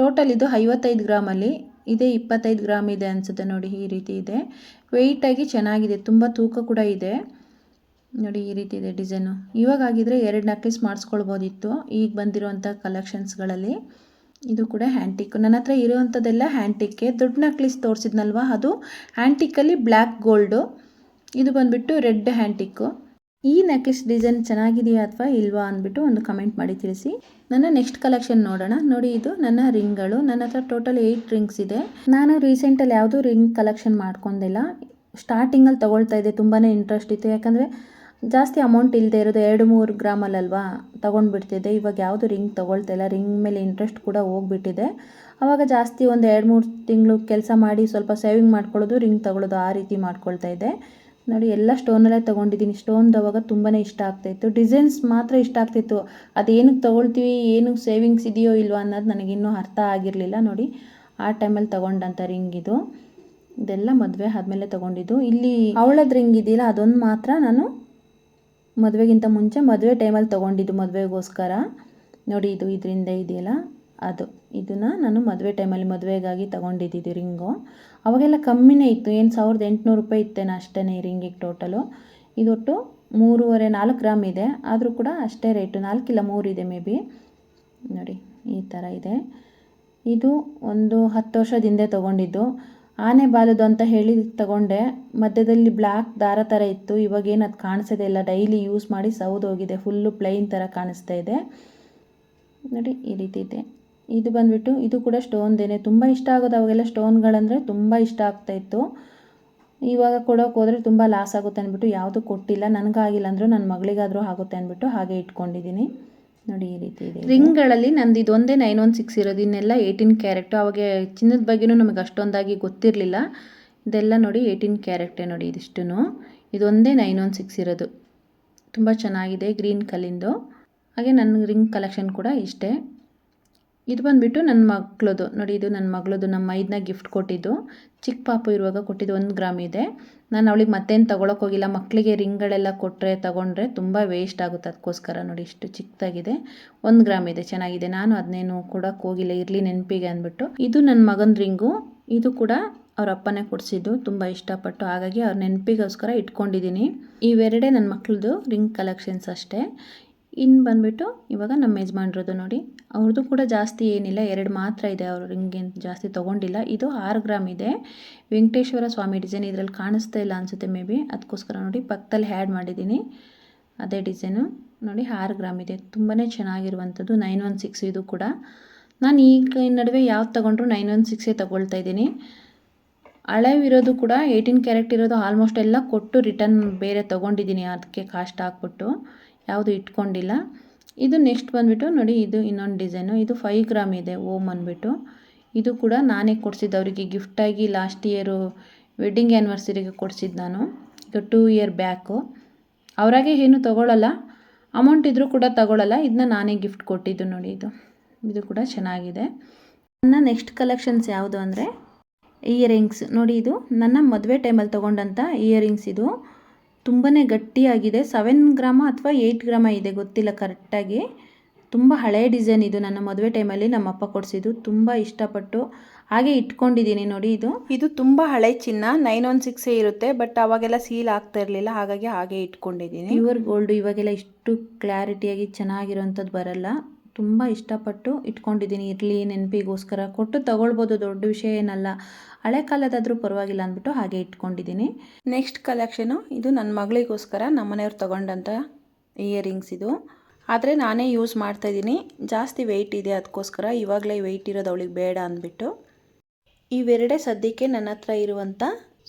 ಟೋಟಲ್ ಇದು 55 ಗ್ರಾಮಲ್ಲಿ ಇದೇ 25 ಗ್ರಾಮ್ ಇದೆ ಅನಿಸುತ್ತೆ. ನೋಡಿ, ಈ ರೀತಿ ಇದೆ, ವೆಯ್ಟಾಗಿ ಚೆನ್ನಾಗಿದೆ, ತುಂಬ ತೂಕ ಕೂಡ ಇದೆ. ನೋಡಿ, ಈ ರೀತಿ ಇದೆ ಡಿಸೈನು. ಇವಾಗಾಗಿದ್ದರೆ 2 ನೆಕ್ಲೆಸ್ ಮಾಡಿಸ್ಕೊಳ್ಬೋದಿತ್ತು ಈಗ ಬಂದಿರುವಂಥ ಕಲೆಕ್ಷನ್ಸ್ಗಳಲ್ಲಿ. ಇದು ಕೂಡ ಹ್ಯಾಂಟಿಕ್. ನನ್ನ ಹತ್ರ ಇರುವಂಥದ್ದೆಲ್ಲ ಹ್ಯಾಂಟಿಕ್ಕೆ. ದೊಡ್ಡ ನೆಕ್ಲೆಸ್ ತೋರಿಸಿದ್ನಲ್ವ, ಅದು ಹ್ಯಾಂಟಿಕ್ಕಲ್ಲಿ ಬ್ಲ್ಯಾಕ್ ಗೋಲ್ಡು, ಇದು ಬಂದುಬಿಟ್ಟು ರೆಡ್ ಹ್ಯಾಂಟಿಕ್ಕು. ಈ ನೆಕ್ಲೆಸ್ ಡಿಸೈನ್ ಚೆನ್ನಾಗಿದೆಯಾ ಅಥವಾ ಇಲ್ವಾ ಅಂದ್ಬಿಟ್ಟು ಒಂದು ಕಮೆಂಟ್ ಮಾಡಿ ತಿಳಿಸಿ. ನನ್ನ ನೆಕ್ಸ್ಟ್ ಕಲೆಕ್ಷನ್ ನೋಡೋಣ. ನೋಡಿ, ಇದು ನನ್ನ ರಿಂಗ್ಗಳು. ನನ್ನ ಹತ್ರ ಟೋಟಲ್ 8 ರಿಂಗ್ಸ್ ಇದೆ. ನಾನು ರೀಸೆಂಟಲ್ಲಿ ಯಾವುದೂ ರಿಂಗ್ ಕಲೆಕ್ಷನ್ ಮಾಡ್ಕೊಂಡಿಲ್ಲ. ಸ್ಟಾರ್ಟಿಂಗಲ್ಲಿ ತೊಗೊಳ್ತಾ ಇದ್ದೆ, ತುಂಬಾ ಇಂಟ್ರೆಸ್ಟ್ ಇತ್ತು. ಯಾಕಂದರೆ ಜಾಸ್ತಿ ಅಮೌಂಟ್ ಇಲ್ಲದೆ ಇರೋದು 2-3 ಗ್ರಾಮಲ್ಲಲ್ವಾ ತೊಗೊಂಡ್ಬಿಡ್ತಿದ್ದೆ. ಇವಾಗ ಯಾವುದು ರಿಂಗ್ ತೊಗೊಳ್ತಾ ಇಲ್ಲ, ರಿಂಗ್ ಮೇಲೆ ಇಂಟ್ರೆಸ್ಟ್ ಕೂಡ ಹೋಗ್ಬಿಟ್ಟಿದೆ. ಆವಾಗ ಜಾಸ್ತಿ ಒಂದು 2-3 ತಿಂಗಳು ಕೆಲಸ ಮಾಡಿ ಸ್ವಲ್ಪ ಸೇವಿಂಗ್ ಮಾಡ್ಕೊಳ್ಳೋದು, ರಿಂಗ್ ತೊಗೊಳ್ಳೋದು, ಆ ರೀತಿ ಮಾಡ್ಕೊಳ್ತಾ ಇದ್ದೆ. ನೋಡಿ, ಎಲ್ಲ ಸ್ಟೋನಲ್ಲೇ ತೊಗೊಂಡಿದ್ದೀನಿ. ಸ್ಟೋನ್ದು ಅವಾಗ ತುಂಬಾ ಇಷ್ಟ ಆಗ್ತಾಯಿತ್ತು, ಡಿಸೈನ್ಸ್ ಮಾತ್ರ ಇಷ್ಟ ಆಗ್ತಿತ್ತು. ಅದೇನಕ್ಕೆ ತೊಗೊಳ್ತೀವಿ, ಏನಕ್ಕೆ ಸೇವಿಂಗ್ಸ್ ಇದೆಯೋ ಇಲ್ವೋ ಅನ್ನೋದು ನನಗಿನ್ನೂ ಅರ್ಥ ಆಗಿರಲಿಲ್ಲ. ನೋಡಿ, ಆ ಟೈಮಲ್ಲಿ ತೊಗೊಂಡಂಥ ರಿಂಗ್ ಇದು. ಇದೆಲ್ಲ ಮದುವೆ ಆದಮೇಲೆ ತೊಗೊಂಡಿದ್ದು. ಇಲ್ಲಿ ಅವಳದ ರಿಂಗ್ ಇದೆಯಲ್ಲ, ಅದೊಂದು ಮಾತ್ರ ನಾನು ಮದುವೆಗಿಂತ ಮುಂಚೆ ಮದುವೆ ಟೈಮಲ್ಲಿ ತೊಗೊಂಡಿದ್ದು, ಮದುವೆಗೋಸ್ಕರ. ನೋಡಿ, ಇದು ಇದರಿಂದ ಇದೆಯಲ್ಲ ಅದು, ಇದನ್ನು ನಾನು ಮದುವೆ ಟೈಮಲ್ಲಿ ಮದುವೆಗಾಗಿ ತೊಗೊಂಡಿದ್ದು ರಿಂಗು. ಅವಾಗೆಲ್ಲ ಕಮ್ಮಿನೇ ಇತ್ತು, ಏನು 1800 ರೂಪಾಯಿ ಇತ್ತೇನೋ ಅಷ್ಟೇ ಈ ರಿಂಗಿಗೆ ಟೋಟಲು. ಇದೊಟ್ಟು 3.5-4 ಗ್ರಾಮ್ ಇದೆ, ಆದರೂ ಕೂಡ ಅಷ್ಟೇ ರೇಟು, 4 ಇಲ್ಲ 3 ಇದೆ ಮೇ ಬಿ. ನೋಡಿ, ಈ ಥರ ಇದೆ. ಇದು ಒಂದು 10 ವರ್ಷದ ಹಿಂದೆ ತೊಗೊಂಡಿದ್ದು. ಆನೆ ಬಾಲದು ಅಂತ ಹೇಳಿ ತಗೊಂಡೆ. ಮಧ್ಯದಲ್ಲಿ ಬ್ಲ್ಯಾಕ್ ದಾರ ಥರ ಇತ್ತು. ಇವಾಗೇನು ಅದು ಕಾಣಿಸೋದೇ ಇಲ್ಲ, ಡೈಲಿ ಯೂಸ್ ಮಾಡಿ ಸೌದೋಗಿದೆ, ಫುಲ್ಲು ಪ್ಲೈನ್ ಥರ ಕಾಣಿಸ್ತಾ ಇದೆ. ನೋಡಿ, ಈ ರೀತಿ ಇದೆ. ಇದು ಬಂದುಬಿಟ್ಟು ಇದು ಕೂಡ ಸ್ಟೋನ್ದೇನೆ. ತುಂಬ ಇಷ್ಟ ಆಗೋದು ಅವಾಗೆಲ್ಲ ಸ್ಟೋನ್ಗಳಂದರೆ ತುಂಬ ಇಷ್ಟ ಆಗ್ತಾಯಿತ್ತು. ಇವಾಗ ಕೊಡೋಕೆ ಹೋದರೆ ತುಂಬ ಲಾಸ್ ಆಗುತ್ತೆ ಅಂದ್ಬಿಟ್ಟು ಯಾವುದೂ ಕೊಟ್ಟಿಲ್ಲ. ನನಗಾಗಿಲ್ಲ ಅಂದರೂ ನನ್ನ ಮಗಳಿಗಾದರೂ ಆಗುತ್ತೆ ಅಂದ್ಬಿಟ್ಟು ಹಾಗೆ ಇಟ್ಕೊಂಡಿದ್ದೀನಿ. ನೋಡಿ, ಈ ರೀತಿ ಇದೆ. ರಿಂಗ್ಗಳಲ್ಲಿ ನಂದು ಇದೊಂದೇ 916 ಇರೋದು, ಇನ್ನೆಲ್ಲ 18 ಕ್ಯಾರೆಟು. ಅವಾಗ ಚಿನ್ನದ ಬಗ್ಗೆನೂ ನಮಗೆ ಅಷ್ಟೊಂದಾಗಿ ಗೊತ್ತಿರಲಿಲ್ಲ. ಇದೆಲ್ಲ ನೋಡಿ 18 ಕ್ಯಾರೆಟೇ. ನೋಡಿ, ಇದಿಷ್ಟು ಇದೊಂದೇ 916 ಇರೋದು. ತುಂಬ ಚೆನ್ನಾಗಿದೆ, ಗ್ರೀನ್ ಕಲ್ಲಿಂದು. ಹಾಗೆ ನನ್ನ ರಿಂಗ್ ಕಲೆಕ್ಷನ್ ಕೂಡ ಇಷ್ಟೇ. ಇದು ಬಂದುಬಿಟ್ಟು ನನ್ನ ಮಗಳದು ನೋಡಿ, ಇದು ನನ್ನ ಮಗಳದು ನಮ್ಮ ಮೈದನ ಗಿಫ್ಟ್ ಕೊಟ್ಟಿದ್ದು, ಚಿಕ್ಕ ಪಾಪು ಇರುವಾಗ ಕೊಟ್ಟಿದ್ದು. 1 ಗ್ರಾಮ್ ಇದೆ. ನಾನು ಅವಳಿಗೆ ಮತ್ತೇನು ತೊಗೊಳಕ್ಕೆ ಹೋಗಿಲ್ಲ. ಮಕ್ಕಳಿಗೆ ರಿಂಗ್ಗಳೆಲ್ಲ ತೊಗೊಂಡ್ರೆ ತುಂಬ ವೇಸ್ಟ್ ಆಗುತ್ತೆ, ಅದಕ್ಕೋಸ್ಕರ ನೋಡಿ ಇಷ್ಟು ಚಿಕ್ಕದಾಗಿದೆ. 1 ಗ್ರಾಮ್ ಇದೆ, ಚೆನ್ನಾಗಿದೆ. ನಾನು ಅದನ್ನೇನು ಕೊಡೋಕ್ಕೆ ಹೋಗಿಲ್ಲ, ಇರಲಿ ನೆನಪಿಗೆ ಅಂದ್ಬಿಟ್ಟು. ಇದು ನನ್ನ ಮಗನ ರಿಂಗು, ಇದು ಕೂಡ ಅವ್ರ ಅಪ್ಪನೇ ಕೊಡಿಸಿದ್ದು, ತುಂಬ ಇಷ್ಟಪಟ್ಟು. ಹಾಗಾಗಿ ಅವ್ರ ನೆನಪಿಗೋಸ್ಕರ ಇಟ್ಕೊಂಡಿದ್ದೀನಿ. ಇವೆರಡೇ ನನ್ನ ಮಕ್ಕಳದು ರಿಂಗ್ ಕಲೆಕ್ಷನ್ಸ್ ಅಷ್ಟೇ. ಇನ್ನು ಬಂದುಬಿಟ್ಟು ಇವಾಗ ನಮ್ಮ ಯಜಮಾನ್ರದ್ದು ನೋಡಿ, ಅವ್ರದ್ದು ಕೂಡ ಜಾಸ್ತಿ ಏನಿಲ್ಲ, 2 ಮಾತ್ರ ಇದೆ. ಅವರು ರಿಂಗೇನು ಜಾಸ್ತಿ ತೊಗೊಂಡಿಲ್ಲ. ಇದು 6 ಗ್ರಾಮ್ ಇದೆ. ವೆಂಕಟೇಶ್ವರ ಸ್ವಾಮಿ ಡಿಸೈನ್ ಇದರಲ್ಲಿ ಕಾಣಿಸ್ತಾ ಇಲ್ಲ ಅನಿಸುತ್ತೆ, ಮೇ ಬಿ ಅದಕ್ಕೋಸ್ಕರ ನೋಡಿ ಪಕ್ಕದಲ್ಲಿ ಹ್ಯಾಡ್ ಮಾಡಿದ್ದೀನಿ. ಅದೇ ಡಿಸೈನು ನೋಡಿ, 6 ಗ್ರಾಮ್ ಇದೆ. ತುಂಬಾ ಚೆನ್ನಾಗಿರುವಂಥದ್ದು. 916 ಇದು ಕೂಡ. ನಾನು ಈಗ ನಡುವೆ ಯಾವ್ದು ತೊಗೊಂಡ್ರು 916 ತೊಗೊಳ್ತಾ ಇದ್ದೀನಿ. ಹಳೆವಿರೋದು ಕೂಡ 18 ಕ್ಯಾರೆಟ್ ಇರೋದು ಆಲ್ಮೋಸ್ಟ್ ಎಲ್ಲ ಕೊಟ್ಟು ರಿಟರ್ನ್ ಬೇರೆ ತೊಗೊಂಡಿದ್ದೀನಿ, ಅದಕ್ಕೆ ಕಾಸ್ಟ್ ಹಾಕ್ಬಿಟ್ಟು ಯಾವುದು ಇಟ್ಕೊಂಡಿಲ್ಲ. ಇದು ನೆಕ್ಸ್ಟ್ ಬಂದುಬಿಟ್ಟು ನೋಡಿ, ಇದು ಇನ್ನೊಂದು ಡಿಸೈನು. ಇದು 5 ಗ್ರಾಮ್ ಇದೆ, ಓಮ್ ಅಂದ್ಬಿಟ್ಟು. ಇದು ಕೂಡ ನಾನೇ ಕೊಡಿಸಿದ್ದು ಅವರಿಗೆ ಗಿಫ್ಟಾಗಿ. ಲಾಸ್ಟ್ ಇಯರು ವೆಡ್ಡಿಂಗ್ ಆ್ಯನಿವರ್ಸರಿಗೆ ಕೊಡಿಸಿದ್ದು ನಾನು. ಇದು 2 ಇಯರ್ ಬ್ಯಾಕು. ಅವರಾಗೆ ಏನು ತೊಗೊಳ್ಳಲ್ಲ, ಅಮೌಂಟ್ ಇದ್ದರೂ ಕೂಡ ತೊಗೊಳ್ಳಲ್ಲ. ಇದನ್ನ ನಾನೇ ಗಿಫ್ಟ್ ಕೊಟ್ಟಿದ್ದು ನೋಡಿ. ಇದು ಕೂಡ ಚೆನ್ನಾಗಿದೆ. ನನ್ನ ನೆಕ್ಸ್ಟ್ ಕಲೆಕ್ಷನ್ಸ್ ಯಾವುದು ಅಂದರೆ ಇಯರಿಂಗ್ಸ್ ನೋಡಿ. ಇದು ನನ್ನ ಮದುವೆ ಟೈಮಲ್ಲಿ ತೊಗೊಂಡಂಥ ಇಯರಿಂಗ್ಸ್. ಇದು ತುಂಬಾ ಗಟ್ಟಿಯಾಗಿದೆ. 7 ಗ್ರಾಮ ಅಥವಾ 8 ಗ್ರಾಮ ಇದೆ, ಗೊತ್ತಿಲ್ಲ ಕರೆಕ್ಟಾಗಿ. ತುಂಬ ಹಳೆಯ ಡಿಸೈನ್ ಇದು. ನನ್ನ ಮದುವೆ ಟೈಮಲ್ಲಿ ನಮ್ಮ ಅಪ್ಪ ಕೊಡಿಸಿದ್ದು. ತುಂಬ ಇಷ್ಟಪಟ್ಟು ಹಾಗೆ ಇಟ್ಕೊಂಡಿದ್ದೀನಿ ನೋಡಿ. ಇದು ತುಂಬ ಹಳೆ ಚಿನ್ನ, 916 ಇರುತ್ತೆ. ಬಟ್ ಅವಾಗೆಲ್ಲ ಸೀಲ್ ಆಗ್ತಾ ಇರಲಿಲ್ಲ, ಹಾಗೆ ಇಟ್ಕೊಂಡಿದ್ದೀನಿ. Pure gold. ಇವಾಗೆಲ್ಲ ಇಷ್ಟು ಕ್ಲಾರಿಟಿಯಾಗಿ ಚೆನ್ನಾಗಿರೋಂಥದ್ದು ಬರಲ್ಲ. ತುಂಬ ಇಷ್ಟಪಟ್ಟು ಇಟ್ಕೊಂಡಿದ್ದೀನಿ. ಇರಲಿ ನೆನಪಿಗೋಸ್ಕರ ಕೊಟ್ಟು ತೊಗೊಳ್ಬೋದು, ದೊಡ್ಡ ವಿಷಯ ಏನಲ್ಲ. ಹಳೆ ಕಾಲದಾದರೂ ಪರವಾಗಿಲ್ಲ ಅಂದ್ಬಿಟ್ಟು ಹಾಗೆ ಇಟ್ಕೊಂಡಿದ್ದೀನಿ. ನೆಕ್ಸ್ಟ್ ಕಲೆಕ್ಷನು ಇದು ನನ್ನ ಮಗಳಿಗೋಸ್ಕರ ನಮ್ಮನೆಯವ್ರು ತೊಗೊಂಡಂಥ ಇಯರಿಂಗ್ಸ್ ಇದು. ಆದರೆ ನಾನೇ ಯೂಸ್ ಮಾಡ್ತಾಯಿದ್ದೀನಿ. ಜಾಸ್ತಿ ವೆಯ್ಟ್ ಇದೆ, ಅದಕ್ಕೋಸ್ಕರ ಇವಾಗಲೇ ವೆಯ್ಟ್ ಇರೋದು ಅವಳಿಗೆ ಬೇಡ ಅಂದ್ಬಿಟ್ಟು ಇವೆರಡೇ ಸದ್ಯಕ್ಕೆ ನನ್ನ ಹತ್ರ ಇರುವಂಥ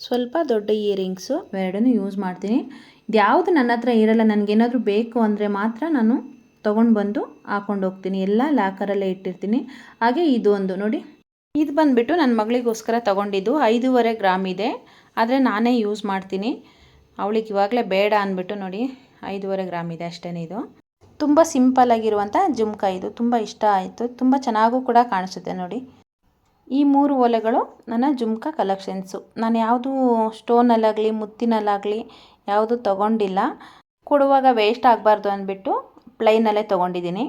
ಸ್ವಲ್ಪ ದೊಡ್ಡ ಇಯರಿಂಗ್ಸು. ಇವೆರಡನ್ನೂ ಯೂಸ್ ಮಾಡ್ತೀನಿ. ಇದ್ಯಾವುದು ನನ್ನ ಹತ್ರ ಇರಲ್ಲ, ನನಗೇನಾದರೂ ಬೇಕು ಅಂದರೆ ಮಾತ್ರ ನಾನು ತೊಗೊಂಡು ಬಂದು ಹಾಕ್ಕೊಂಡು ಹೋಗ್ತೀನಿ. ಎಲ್ಲ ಲಾಕರಲ್ಲೇ ಇಟ್ಟಿರ್ತೀನಿ. ಹಾಗೆ ಇದು ಒಂದು ನೋಡಿ, ಇದು ಬಂದುಬಿಟ್ಟು ನನ್ನ ಮಗಳಿಗೋಸ್ಕರ ತೊಗೊಂಡಿದ್ದು. 5.5 ಗ್ರಾಮ್ ಇದೆ, ಆದರೆ ನಾನೇ ಯೂಸ್ ಮಾಡ್ತೀನಿ. ಅವಳಿಗೆ ಇವಾಗಲೇ ಬೇಡ ಅಂದ್ಬಿಟ್ಟು ನೋಡಿ 5.5 ಗ್ರಾಮ್ ಇದೆ ಅಷ್ಟೇ. ಇದು ತುಂಬ ಸಿಂಪಲ್ ಆಗಿರುವಂಥ ಜುಮ್ಕ. ಇದು ತುಂಬ ಇಷ್ಟ ಆಯಿತು. ತುಂಬ ಚೆನ್ನಾಗೂ ಕೂಡ ಕಾಣಿಸುತ್ತೆ ನೋಡಿ. ಈ 3 ಓಲೆಗಳು ನನ್ನ ಜುಮ್ಕ ಕಲೆಕ್ಷನ್ಸು. ನಾನು ಯಾವುದು ಸ್ಟೋನಲ್ಲಾಗಲಿ ಮುತ್ತಿನಲ್ಲಾಗಲಿ ಯಾವುದು ತೊಗೊಂಡಿಲ್ಲ. ಕೊಡುವಾಗ ವೇಸ್ಟ್ ಆಗಬಾರ್ದು ಅಂದ್ಬಿಟ್ಟು ಪ್ಲೈನಲ್ಲೇ ತೊಗೊಂಡಿದ್ದೀನಿ.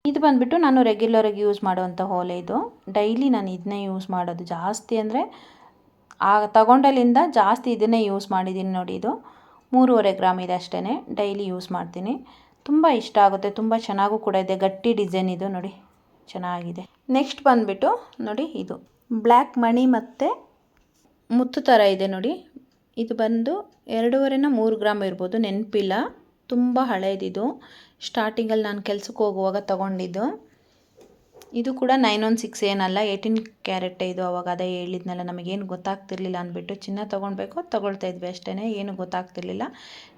ಇದು ಬಂದುಬಿಟ್ಟು ನಾನು ರೆಗ್ಯುಲರಾಗಿ ಯೂಸ್ ಮಾಡುವಂಥ ಓಲೆ. ಇದು ಡೈಲಿ ನಾನು ಇದನ್ನೇ ಯೂಸ್ ಮಾಡೋದು. ಜಾಸ್ತಿ ಅಂದರೆ ತಗೊಂಡಲ್ಲಿಂದ ಜಾಸ್ತಿ ಇದನ್ನೇ ಯೂಸ್ ಮಾಡಿದ್ದೀನಿ ನೋಡಿ. ಇದು 3.5 ಗ್ರಾಮ್ ಇದೆ ಅಷ್ಟೇ. ಡೈಲಿ ಯೂಸ್ ಮಾಡ್ತೀನಿ. ತುಂಬ ಇಷ್ಟ ಆಗುತ್ತೆ. ತುಂಬ ಚೆನ್ನಾಗೂ ಕೂಡ ಇದೆ. ಗಟ್ಟಿ ಡಿಸೈನ್ ಇದು ನೋಡಿ, ಚೆನ್ನಾಗಿದೆ. ನೆಕ್ಸ್ಟ್ ಬಂದುಬಿಟ್ಟು ನೋಡಿ, ಇದು ಬ್ಲ್ಯಾಕ್ ಮಣಿ ಮತ್ತು ಮುತ್ತು ಥರ ಇದೆ ನೋಡಿ. ಇದು ಬಂದು 2.5-3 ಗ್ರಾಮ್ ಇರ್ಬೋದು, ನೆನಪಿಲ್ಲ. ತುಂಬ ಹಳೇದಿದು. ಸ್ಟಾರ್ಟಿಂಗಲ್ಲಿ ನಾನು ಕೆಲಸಕ್ಕೆ ಹೋಗುವಾಗ ತೊಗೊಂಡಿದ್ದು. ಇದು ಕೂಡ 916 ಏನಲ್ಲ, 18 ಕ್ಯಾರೆಟ್ಟೇ ಇದು. ಅವಾಗ ಅದೇ ಹೇಳಿದ್ನಲ್ಲ, ನಮಗೇನು ಗೊತ್ತಾಗ್ತಿರ್ಲಿಲ್ಲ ಅಂದ್ಬಿಟ್ಟು. ಚಿನ್ನ ತೊಗೊಳ್ಬೇಕು ತೊಗೊಳ್ತಾ ಇದ್ವಿ ಅಷ್ಟೇ, ಏನು ಗೊತ್ತಾಗ್ತಿರ್ಲಿಲ್ಲ.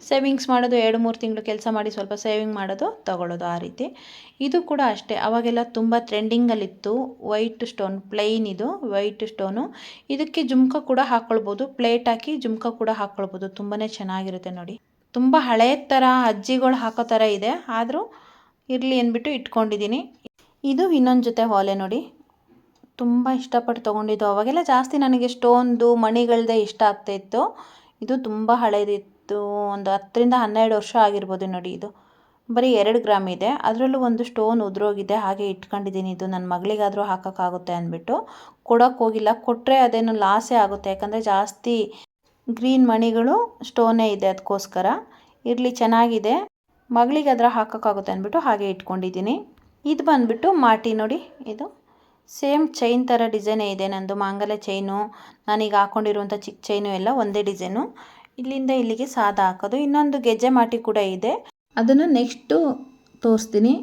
ಸೇವಿಂಗ್ಸ್ ಮಾಡೋದು, 2-3 ತಿಂಗಳು ಕೆಲಸ ಮಾಡಿ ಸ್ವಲ್ಪ ಸೇವಿಂಗ್ ಮಾಡೋದು, ತೊಗೊಳ್ಳೋದು, ಆ ರೀತಿ. ಇದು ಕೂಡ ಅಷ್ಟೇ. ಅವಾಗೆಲ್ಲ ತುಂಬ ಟ್ರೆಂಡಿಂಗಲ್ಲಿತ್ತು. ವೈಟ್ ಸ್ಟೋನ್, ಪ್ಲೈನ್ ಇದು ವೈಟ್ ಸ್ಟೋನು. ಇದಕ್ಕೆ ಜುಮ್ಕ ಕೂಡ ಹಾಕ್ಕೊಳ್ಬೋದು, ಪ್ಲೇಟ್ ಹಾಕಿ ಜುಮ್ಕ ಕೂಡ ಹಾಕ್ಕೊಳ್ಬೋದು. ತುಂಬಾ ಚೆನ್ನಾಗಿರುತ್ತೆ ನೋಡಿ. ತುಂಬ ಹಳೆಯ ಥರ ಅಜ್ಜಿಗಳು ಹಾಕೋ ಥರ ಇದೆ, ಆದರೂ ಇರಲಿ ಅಂದ್ಬಿಟ್ಟು ಇಟ್ಕೊಂಡಿದ್ದೀನಿ. ಇದು ಇನ್ನೊಂದು ಜೊತೆ ಓಲೆ ನೋಡಿ. ತುಂಬ ಇಷ್ಟಪಟ್ಟು ತೊಗೊಂಡಿದ್ದು. ಅವಾಗೆಲ್ಲ ಜಾಸ್ತಿ ನನಗೆ ಸ್ಟೋನ್ದು ಮಣಿಗಳದೇ ಇಷ್ಟ ಆಗ್ತಾಯಿತ್ತು. ಇದು ತುಂಬ ಹಳೇದಿತ್ತು, ಒಂದು 10-12 ವರ್ಷ ಆಗಿರ್ಬೋದು ನೋಡಿ. ಇದು ಬರೀ 2 ಗ್ರಾಮ್ ಇದೆ. ಅದರಲ್ಲೂ ಒಂದು ಸ್ಟೋನ್ ಉದುರೋಗಿದೆ, ಹಾಗೆ ಇಟ್ಕೊಂಡಿದ್ದೀನಿ. ಇದು ನನ್ನ ಮಗಳಿಗಾದರೂ ಹಾಕೋಕ್ಕಾಗುತ್ತೆ ಅಂದ್ಬಿಟ್ಟು ಕೊಡೋಕ್ಕೆ ಹೋಗಿಲ್ಲ. ಕೊಟ್ಟರೆ ಅದೇನು ಲಾಸೇ ಆಗುತ್ತೆ, ಯಾಕಂದರೆ ಜಾಸ್ತಿ ಗ್ರೀನ್ ಮಣಿಗಳು ಸ್ಟೋನೇ ಇದೆ, ಅದಕ್ಕೋಸ್ಕರ. ಇರಲಿ ಚೆನ್ನಾಗಿದೆ, ಮಗಳಿಗೆ ಅದರ ಹಾಕೋಕ್ಕಾಗುತ್ತೆ ಅಂದ್ಬಿಟ್ಟು ಹಾಗೆ ಇಟ್ಕೊಂಡಿದ್ದೀನಿ. ಇದು ಬಂದುಬಿಟ್ಟು ಮಾಟಿ ನೋಡಿ. ಇದು ಸೇಮ್ ಚೈನ್ ಥರ ಡಿಸೈನೇ ಇದೆ. ನಂದು ಮಾಂಗಲ್ಯ ಚೈನು, ನಾನೀಗ ಹಾಕ್ಕೊಂಡಿರುವಂಥ ಚಿಕ್ಕ ಚೈನು ಎಲ್ಲ ಒಂದೇ ಡಿಸೈನು. ಇಲ್ಲಿಂದ ಇಲ್ಲಿಗೆ ಸಾದ ಹಾಕೋದು. ಇನ್ನೊಂದು ಗೆಜ್ಜೆ ಮಾಟಿ ಕೂಡ ಇದೆ, ಅದನ್ನು ನೆಕ್ಸ್ಟು ತೋರಿಸ್ತೀನಿ.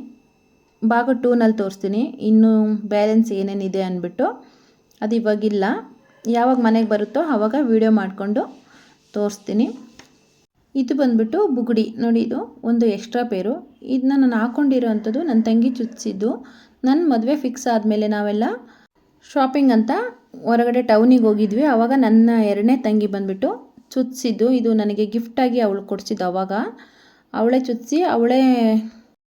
ಭಾಗ 2ನಲ್ಲಿ ತೋರಿಸ್ತೀನಿ. ಇನ್ನೂ ಬ್ಯಾಲೆನ್ಸ್ ಏನೇನಿದೆ ಅಂದ್ಬಿಟ್ಟು. ಅದು ಇವಾಗಿಲ್ಲ, ಯಾವಾಗ ಮನೆಗೆ ಬರುತ್ತೋ ಆವಾಗ ವಿಡಿಯೋ ಮಾಡಿಕೊಂಡು ತೋರಿಸ್ತೀನಿ. ಇದು ಬಂದುಬಿಟ್ಟು ಬುಗುಡಿ ನೋಡಿ. ಇದು ಒಂದು ಎಕ್ಸ್ಟ್ರಾ ಪೇರು. ಇದನ್ನ ನಾನು ಹಾಕ್ಕೊಂಡಿರೋ ಅಂಥದ್ದು ನನ್ನ ತಂಗಿ ಚುಚ್ಚಿದ್ದು. ನನ್ನ ಮದುವೆ ಫಿಕ್ಸ್ ಆದಮೇಲೆ ನಾವೆಲ್ಲ ಶಾಪಿಂಗ್ ಅಂತ ಹೊರಗಡೆ ಟೌನಿಗೆ ಹೋಗಿದ್ವಿ. ಆವಾಗ ನನ್ನ 2ನೇ ತಂಗಿ ಬಂದುಬಿಟ್ಟು ಚುಚ್ಚಿದ್ದು. ಇದು ನನಗೆ ಗಿಫ್ಟಾಗಿ ಅವಳು ಕೊಡಿಸಿದ್ದು. ಆವಾಗ ಅವಳೇ ಚುಚ್ಚಿಸಿ ಅವಳೇ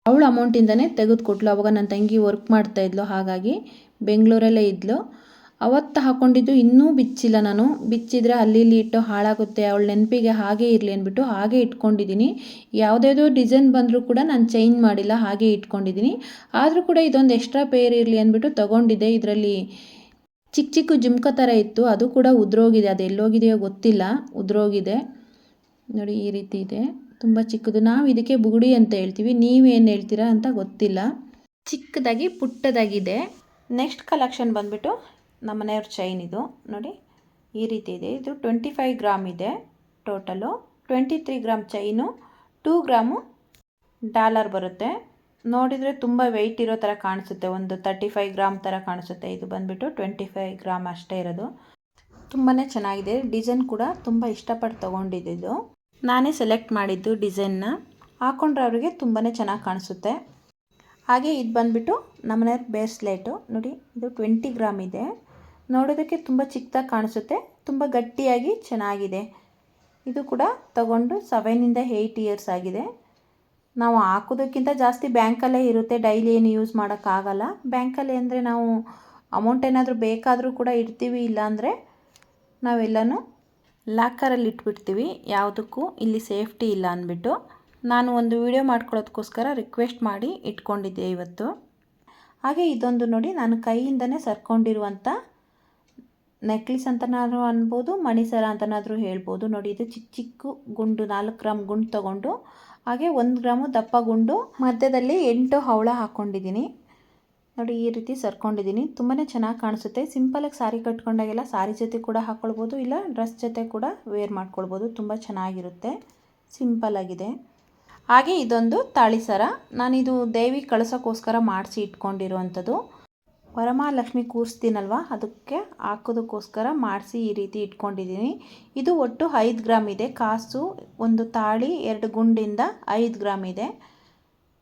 ಅವಳ ಅಮೌಂಟಿಂದನೇ ತೆಗೆದುಕೊಟ್ಲು. ಅವಾಗ ನನ್ನ ತಂಗಿ ವರ್ಕ್ ಮಾಡ್ತಾಯಿದ್ಲು, ಹಾಗಾಗಿ ಬೆಂಗಳೂರಲ್ಲೇ ಇದ್ಲು. ಅವತ್ತು ಹಾಕ್ಕೊಂಡಿದ್ದು ಇನ್ನೂ ಬಿಚ್ಚಿಲ್ಲ. ನಾನು ಬಿಚ್ಚಿದ್ರೆ ಅಲ್ಲಿ ಇಲ್ಲಿ ಇಟ್ಟು ಹಾಳಾಗುತ್ತೆ, ಅವಳ ನೆನಪಿಗೆ ಹಾಗೆ ಇರಲಿ ಅಂದ್ಬಿಟ್ಟು ಹಾಗೆ ಇಟ್ಕೊಂಡಿದ್ದೀನಿ. ಯಾವುದ್ಯಾವುದೋ ಡಿಸೈನ್ ಬಂದರೂ ಕೂಡ ನಾನು ಚೇಂಜ್ ಮಾಡಿಲ್ಲ, ಹಾಗೆ ಇಟ್ಕೊಂಡಿದ್ದೀನಿ. ಆದರೂ ಕೂಡ ಇದೊಂದು ಎಕ್ಸ್ಟ್ರಾ ಪೇರ್ ಇರಲಿ ಅಂದ್ಬಿಟ್ಟು ತೊಗೊಂಡಿದ್ದೆ. ಇದರಲ್ಲಿ ಚಿಕ್ಕ ಚಿಕ್ಕ ಜುಮ್ಕ ಥರ ಇತ್ತು, ಅದು ಕೂಡ ಉದ್ರೋಗಿದೆ. ಅದು ಎಲ್ಲೋಗಿದೆಯೋ ಗೊತ್ತಿಲ್ಲ, ಉದ್ರೋಗಿದೆ. ನೋಡಿ ಈ ರೀತಿ ಇದೆ, ತುಂಬ ಚಿಕ್ಕದು. ನಾವು ಇದಕ್ಕೆ ಬುಗುಡಿ ಅಂತ ಹೇಳ್ತೀವಿ, ನೀವೇನು ಹೇಳ್ತೀರಾ ಅಂತ ಗೊತ್ತಿಲ್ಲ. ಚಿಕ್ಕದಾಗಿ ಪುಟ್ಟದಾಗಿದೆ. ನೆಕ್ಸ್ಟ್ ಕಲೆಕ್ಷನ್ ಬಂದುಬಿಟ್ಟು ನಮ್ಮ ಮನೆಯವ್ರ ಚೈನ್. ಇದು ನೋಡಿ ಈ ರೀತಿ ಇದೆ. ಇದು 25 ಗ್ರಾಮ್ ಇದೆ total. 23 gram chain, 2 gram dollar ಬರುತ್ತೆ. ನೋಡಿದರೆ ತುಂಬ ವೆಯ್ಟ್ ಇರೋ ಥರ ಕಾಣಿಸುತ್ತೆ, ಒಂದು 35 ಗ್ರಾಮ್ ಥರ ಕಾಣಿಸುತ್ತೆ. ಇದು ಬಂದುಬಿಟ್ಟು 25 ಗ್ರಾಮ್ ಅಷ್ಟೇ ಇರೋದು. ತುಂಬಾ ಚೆನ್ನಾಗಿದೆ. ಡಿಸೈನ್ ಕೂಡ ತುಂಬ ಇಷ್ಟಪಟ್ಟು ತೊಗೊಂಡಿದ್ದು. ನಾನೇ ಸೆಲೆಕ್ಟ್ ಮಾಡಿದ್ದು ಡಿಸೈನ್ನ. ಹಾಕೊಂಡ್ರೆ ಅವರಿಗೆ ತುಂಬಾ ಚೆನ್ನಾಗಿ ಕಾಣಿಸುತ್ತೆ. ಹಾಗೆ ಇದು ಬಂದುಬಿಟ್ಟು ನಮ್ಮನೆಯವ್ರ ಬೇಸ್ಲೆಟು. ನೋಡಿ ಇದು 20 ಗ್ರಾಮ್ ಇದೆ. ನೋಡೋದಕ್ಕೆ ತುಂಬ ಚಿಕ್ಕದಾಗಿ ಕಾಣಿಸುತ್ತೆ, ತುಂಬ ಗಟ್ಟಿಯಾಗಿ ಚೆನ್ನಾಗಿದೆ. ಇದು ಕೂಡ ತಗೊಂಡು 7 to 8 ಇಯರ್ಸ್ ಆಗಿದೆ. ನಾವು ಹಾಕೋದಕ್ಕಿಂತ ಜಾಸ್ತಿ ಬ್ಯಾಂಕಲ್ಲೇ ಇರುತ್ತೆ, ಡೈಲಿ ಏನು ಯೂಸ್ ಮಾಡೋಕ್ಕಾಗಲ್ಲ. ಬ್ಯಾಂಕಲ್ಲಿ ಅಂದರೆ ನಾವು ಅಮೌಂಟ್ ಏನಾದರೂ ಬೇಕಾದರೂ ಕೂಡ ಇಡ್ತೀವಿ, ಇಲ್ಲಾಂದರೆ ನಾವೆಲ್ಲನೂ ಲಾಕರಲ್ಲಿ ಇಟ್ಬಿಡ್ತೀವಿ. ಯಾವುದಕ್ಕೂ ಇಲ್ಲಿ ಸೇಫ್ಟಿ ಇಲ್ಲ ಅಂದ್ಬಿಟ್ಟು ನಾನು ಒಂದು ವಿಡಿಯೋ ಮಾಡ್ಕೊಳ್ಳೋದಕ್ಕೋಸ್ಕರ ರಿಕ್ವೆಸ್ಟ್ ಮಾಡಿ ಇಟ್ಕೊಂಡಿದ್ದೆ ಇವತ್ತು. ಹಾಗೆ ಇದೊಂದು ನೋಡಿ, ನಾನು ಕೈಯಿಂದನೇ ಸರ್ಕೊಂಡಿರುವಂಥ ನೆಕ್ಲೆಸ್ ಅಂತನಾದರೂ ಅನ್ಬೋದು, ಮಣಿಸರ ಅಂತನಾದರೂ ಹೇಳ್ಬೋದು. ನೋಡಿ ಇದು ಚಿಕ್ಕ ಚಿಕ್ಕ ಗುಂಡು, 4 ಗ್ರಾಮ್ ಗುಂಡು ತೊಗೊಂಡು, ಹಾಗೆ 1 ಗ್ರಾಮು ದಪ್ಪ ಗುಂಡು, ಮಧ್ಯದಲ್ಲಿ 8 ಹವಳ ಹಾಕ್ಕೊಂಡಿದ್ದೀನಿ. ನೋಡಿ ಈ ರೀತಿ ಸರ್ಕೊಂಡಿದ್ದೀನಿ. ತುಂಬಾ ಚೆನ್ನಾಗಿ ಕಾಣಿಸುತ್ತೆ. ಸಿಂಪಲಾಗಿ ಸಾರಿ ಕಟ್ಕೊಂಡಾಗೆಲ್ಲ ಸಾರಿ ಜೊತೆ ಕೂಡ ಹಾಕ್ಕೊಳ್ಬೋದು, ಇಲ್ಲ ಡ್ರೆಸ್ ಜೊತೆ ಕೂಡ ವೇರ್ ಮಾಡ್ಕೊಳ್ಬೋದು. ತುಂಬ ಚೆನ್ನಾಗಿರುತ್ತೆ, ಸಿಂಪಲ್ಲಾಗಿದೆ. ಹಾಗೆ ಇದೊಂದು ತಾಳಿ ಸರ. ನಾನಿದು ದೇವಿ ಕಳಿಸೋಕ್ಕೋಸ್ಕರ ಮಾಡಿಸಿ ಇಟ್ಕೊಂಡಿರುವಂಥದ್ದು. ವರಮಹಾಲಕ್ಷ್ಮಿ ಕೂರಿಸ್ತೀನಲ್ವ, ಅದಕ್ಕೆ ಹಾಕೋದಕ್ಕೋಸ್ಕರ ಮಾಡಿಸಿ ಈ ರೀತಿ ಇಟ್ಕೊಂಡಿದ್ದೀನಿ. ಇದು ಒಟ್ಟು 5 ಗ್ರಾಮ್ ಇದೆ. ಕಾಸು, ಒಂದು ತಾಳಿ, 2 ಗುಂಡಿಂದ 5 ಗ್ರಾಮ್ ಇದೆ.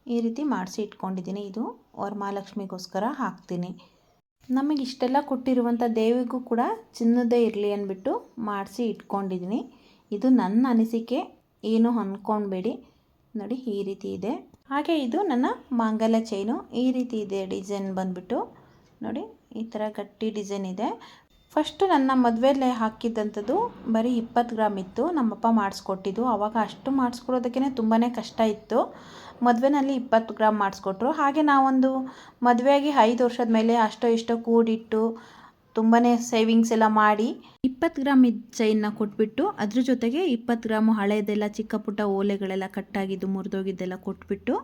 ಈ ರೀತಿ ಮಾಡಿಸಿ ಇಟ್ಕೊಂಡಿದ್ದೀನಿ. ಇದು ವರಮಹಾಲಕ್ಷ್ಮಿಗೋಸ್ಕರ ಹಾಕ್ತೀನಿ. ನಮಗೆ ಇಷ್ಟೆಲ್ಲ ಕೊಟ್ಟಿರುವಂಥ ದೇವಿಗೂ ಕೂಡ ಚಿನ್ನದೇ ಇರಲಿ ಅಂದ್ಬಿಟ್ಟು ಮಾಡಿಸಿ ಇಟ್ಕೊಂಡಿದ್ದೀನಿ. ಇದು ನನ್ನ ಅನಿಸಿಕೆ, ಏನು ಅಂದ್ಕೊಳ್ಬೇಡಿ. ನೋಡಿ ಈ ರೀತಿ ಇದೆ. ಹಾಗೆ ಇದು ನನ್ನ ಮಾಂಗಲ್ಯ ಚೈನು. ಈ ರೀತಿ ಇದೆ ಡಿಸೈನ್ ಬಂದುಬಿಟ್ಟು. ನೋಡಿ ಈ ಥರ ಗಟ್ಟಿ ಡಿಸೈನ್ ಇದೆ. ಫಸ್ಟು ನನ್ನ ಮದುವೆಯಲ್ಲೇ ಹಾಕಿದ್ದಂಥದ್ದು ಬರೀ 20 ಗ್ರಾಮ್ ಇತ್ತು, ನಮ್ಮಪ್ಪ ಮಾಡಿಸ್ಕೊಟ್ಟಿದ್ದು. ಆವಾಗ ಅಷ್ಟು ಮಾಡಿಸ್ಕೊಡೋದಕ್ಕೇ ತುಂಬಾ ಕಷ್ಟ ಇತ್ತು. ಮದುವೆನಲ್ಲಿ 20 ಗ್ರಾಮ್ ಮಾಡಿಸ್ಕೊಟ್ರು. ಹಾಗೆ ನಾವೊಂದು ಮದುವೆಯಾಗಿ 5 ವರ್ಷದ ಮೇಲೆ ಅಷ್ಟೋ ಇಷ್ಟೋ ಕೂಡಿಟ್ಟು ತುಂಬಾ ಸೇವಿಂಗ್ಸ್ ಎಲ್ಲ ಮಾಡಿ 20 ಗ್ರಾಮ್ ಚೈನ್ನ ಕೊಟ್ಬಿಟ್ಟು, ಅದ್ರ ಜೊತೆಗೆ 20 ಗ್ರಾಮು ಹಳೆಯದೆಲ್ಲ ಚಿಕ್ಕ ಪುಟ್ಟ ಓಲೆಗಳೆಲ್ಲ ಕಟ್ಟಾಗಿದ್ದು ಮುರಿದೋಗಿದ್ದೆಲ್ಲ ಕೊಟ್ಬಿಟ್ಟು,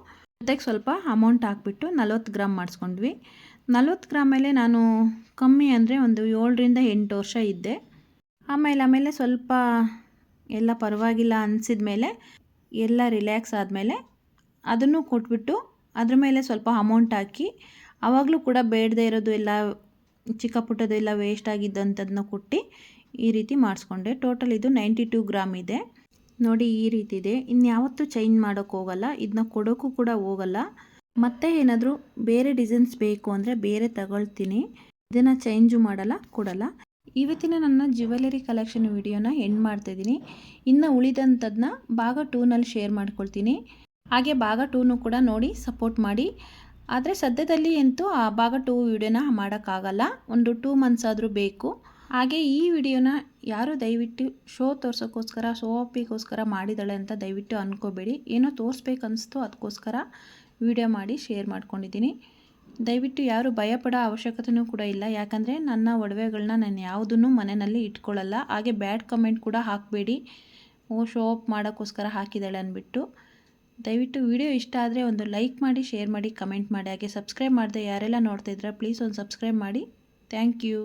ಜೊತೆಗೆ ಸ್ವಲ್ಪ ಅಮೌಂಟ್ ಹಾಕ್ಬಿಟ್ಟು 40 ಗ್ರಾಮ್ ಮಾಡಿಸ್ಕೊಂಡ್ವಿ. 40 ಗ್ರಾಮ್ ಮೇಲೆ ನಾನು ಕಮ್ಮಿ ಅಂದರೆ ಒಂದು 7 ರಿಂದ 8 ವರ್ಷ ಇದ್ದೆ. ಆಮೇಲೆ ಸ್ವಲ್ಪ ಎಲ್ಲ ಪರವಾಗಿಲ್ಲ ಅನಿಸಿದ ಮೇಲೆ, ಎಲ್ಲ ರಿಲ್ಯಾಕ್ಸ್ ಆದಮೇಲೆ ಅದನ್ನು ಕೊಟ್ಬಿಟ್ಟು ಅದ್ರ ಮೇಲೆ ಸ್ವಲ್ಪ ಅಮೌಂಟ್ ಹಾಕಿ, ಆವಾಗಲೂ ಕೂಡ ಬೇಡದೇ ಇರೋದು ಎಲ್ಲ ಚಿಕ್ಕ ಪುಟ್ಟದು ಎಲ್ಲ ವೇಸ್ಟ್ ಆಗಿದ್ದಂಥದ್ದನ್ನ ಕೊಟ್ಟು ಈ ರೀತಿ ಮಾಡಿಸ್ಕೊಂಡೆ. ಟೋಟಲ್ ಇದು 92 ಗ್ರಾಮ್ ಇದೆ. ನೋಡಿ ಈ ರೀತಿ ಇದೆ. ಇನ್ಯಾವತ್ತೂ ಚೇಂಜ್ ಮಾಡೋಕ್ಕೆ ಹೋಗಲ್ಲ, ಇದನ್ನ ಕೊಡೋಕ್ಕೂ ಕೂಡ ಹೋಗಲ್ಲ. ಮತ್ತೆ ಏನಾದರೂ ಬೇರೆ ಡಿಸೈನ್ಸ್ ಬೇಕು ಅಂದರೆ ಬೇರೆ ತಗೊಳ್ತೀನಿ, ಇದನ್ನು ಚೇಂಜು ಮಾಡಲ್ಲ, ಕೊಡಲ್ಲ. ಇವತ್ತಿನ ನನ್ನ ಜ್ಯುವೆಲರಿ ಕಲೆಕ್ಷನ್ ವಿಡಿಯೋನ ಎಂಡ್ ಮಾಡ್ತಾಯಿದ್ದೀನಿ. ಇನ್ನು ಉಳಿದಂಥದ್ದನ್ನ ಭಾಗ 2ನಲ್ಲಿ ಶೇರ್ ಮಾಡ್ಕೊಳ್ತೀನಿ. ಹಾಗೆ ಭಾಗ 2ನೂ ಕೂಡ ನೋಡಿ ಸಪೋರ್ಟ್ ಮಾಡಿ. ಆದರೆ ಸದ್ಯದಲ್ಲಿ ಅಂತೂ ಆ ಭಾಗ 2 ವಿಡಿಯೋನ ಮಾಡೋಕ್ಕಾಗಲ್ಲ, ಒಂದು 2 ಮಂತ್ಸ್ ಆದರೂ ಬೇಕು. ಹಾಗೆ ಈ ವಿಡಿಯೋನ ಯಾರು ದಯವಿಟ್ಟು ಶೋ ತೋರ್ಸೋಕ್ಕೋಸ್ಕರ, ಶೋ ಆಫಿಗೋಸ್ಕರ ಮಾಡಿದ್ದಾಳೆ ಅಂತ ದಯವಿಟ್ಟು ಅಂದ್ಕೋಬೇಡಿ. ಏನೋ ತೋರಿಸ್ಬೇಕನ್ನಿಸ್ತು, ಅದಕ್ಕೋಸ್ಕರ ವಿಡಿಯೋ ಮಾಡಿ ಶೇರ್ ಮಾಡ್ಕೊಂಡಿದ್ದೀನಿ. ದಯವಿಟ್ಟು ಯಾರು ಭಯಪಡೋ ಅವಶ್ಯಕತೆಯೂ ಕೂಡ ಇಲ್ಲ, ಯಾಕಂದರೆ ನನ್ನ ಒಡವೆಗಳನ್ನ ನಾನು ಯಾವುದನ್ನು ಮನೆಯಲ್ಲಿ ಇಟ್ಕೊಳ್ಳಲ್ಲ. ಹಾಗೆ ಬ್ಯಾಡ್ ಕಮೆಂಟ್ ಕೂಡ ಹಾಕಬೇಡಿ, ಶೋ ಆಫ್ ಮಾಡೋಕ್ಕೋಸ್ಕರ ಹಾಕಿದ್ದಾಳೆ ಅಂದ್ಬಿಟ್ಟು. ದಯವಿಟ್ಟು ವಿಡಿಯೋ ಇಷ್ಟ ಆದರೆ ಒಂದು ಲೈಕ್ ಮಾಡಿ, ಶೇರ್ ಮಾಡಿ, ಕಮೆಂಟ್ ಮಾಡಿ. ಹಾಗೆ ಸಬ್ಸ್ಕ್ರೈಬ್ ಮಾಡದೆ ಯಾರೆಲ್ಲ ನೋಡ್ತಾಯಿದ್ರೆ ಪ್ಲೀಸ್ ಒಂದು ಸಬ್ಸ್ಕ್ರೈಬ್ ಮಾಡಿ. Thank you.